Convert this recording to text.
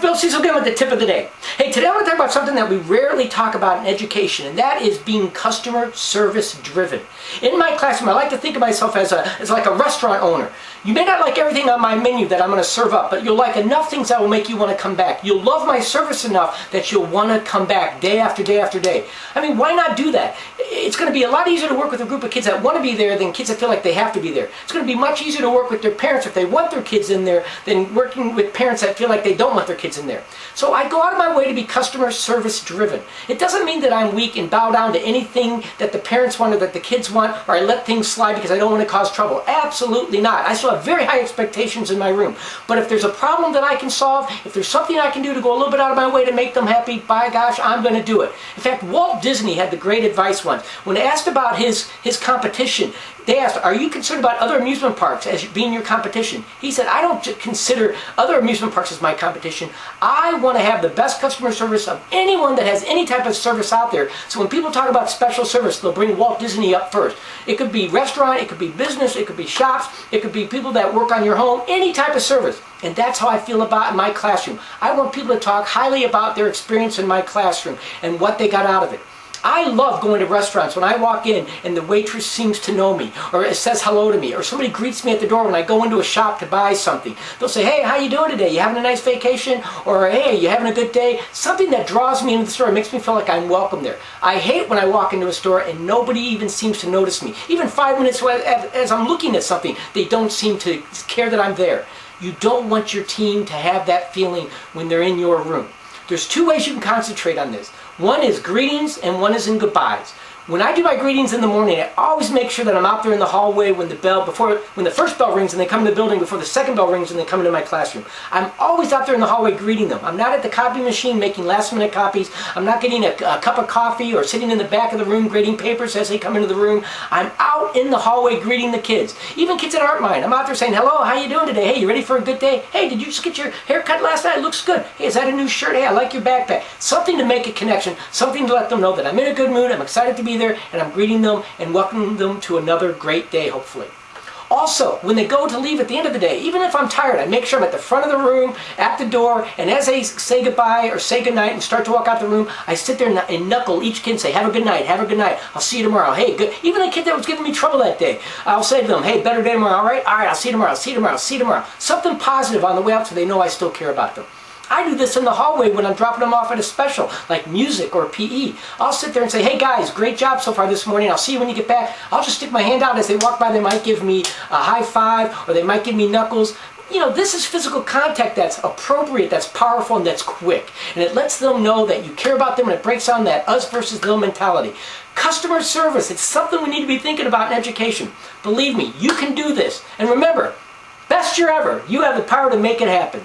Bill Cecil again with the tip of the day. Hey, today I want to talk about something that we rarely talk about in education, and that is being customer service driven. In my classroom, I like to think of myself as like a restaurant owner. You may not like everything on my menu that I'm going to serve up, but you'll like enough things that will make you want to come back. You'll love my service enough that you'll want to come back day after day after day. I mean, why not do that? It's going to be a lot easier to work with a group of kids that want to be there than kids that feel like they have to be there. It's going to be much easier to work with their parents if they want their kids in there than working with parents that feel like they don't want their kids in there. So I go out of my way to be customer service driven. It doesn't mean that I'm weak and bow down to anything that the parents want or that the kids want, or I let things slide because I don't want to cause trouble. Absolutely not. I still have very high expectations in my room. But if there's a problem that I can solve, if there's something I can do to go a little bit out of my way to make them happy, by gosh, I'm going to do it. In fact, Walt Disney had the great advice once. When asked about his competition, they asked, are you concerned about other amusement parks as being your competition? He said, I don't consider other amusement parks as my competition. I want to have the best customer service of anyone that has any type of service out there. So when people talk about special service, they'll bring Walt Disney up first. It could be restaurant, it could be business, it could be shops, it could be people that work on your home, any type of service. And that's how I feel about my classroom. I want people to talk highly about their experience in my classroom and what they got out of it. I love going to restaurants when I walk in and the waitress seems to know me, or it says hello to me, or somebody greets me at the door when I go into a shop to buy something. They'll say, hey, how you doing today? You having a nice vacation? Or hey, you having a good day? Something that draws me into the store, makes me feel like I'm welcome there. I hate when I walk into a store and nobody even seems to notice me. Even 5 minutes as I'm looking at something, they don't seem to care that I'm there. You don't want your team to have that feeling when they're in your room. There's two ways you can concentrate on this. One is greetings and one is in goodbyes. When I do my greetings in the morning, I always make sure that I'm out there in the hallway when the first bell rings and they come in the building, before the second bell rings and they come into my classroom. I'm always out there in the hallway greeting them. I'm not at the copy machine making last minute copies. I'm not getting a cup of coffee or sitting in the back of the room grading papers as they come into the room. I'm out in the hallway greeting the kids. Even kids that aren't mine. I'm out there saying, hello, how you doing today? Hey, you ready for a good day? Hey, did you just get your hair cut last night? It looks good. Hey, is that a new shirt? Hey, I like your backpack. Something to make a connection. Something to let them know that I'm in a good mood. I'm excited to be there, and I'm greeting them and welcoming them to another great day, hopefully. Also, when they go to leave at the end of the day, even if I'm tired, I make sure I'm at the front of the room, at the door, and as they say goodbye or say goodnight and start to walk out the room, I sit there and knuckle each kid and say, have a good night, have a good night, I'll see you tomorrow, hey, good. Even the kid that was giving me trouble that day, I'll say to them, hey, better day tomorrow, all right, I'll see you tomorrow, see you tomorrow, see you tomorrow. Something positive on the way out so they know I still care about them. I do this in the hallway when I'm dropping them off at a special, like music or PE. I'll sit there and say, hey guys, great job so far this morning. I'll see you when you get back. I'll just stick my hand out as they walk by. They might give me a high five, or they might give me knuckles. You know, this is physical contact that's appropriate, that's powerful, and that's quick. And it lets them know that you care about them, and it breaks down that us versus them mentality. Customer service, it's something we need to be thinking about in education. Believe me, you can do this. And remember, best year ever, you have the power to make it happen.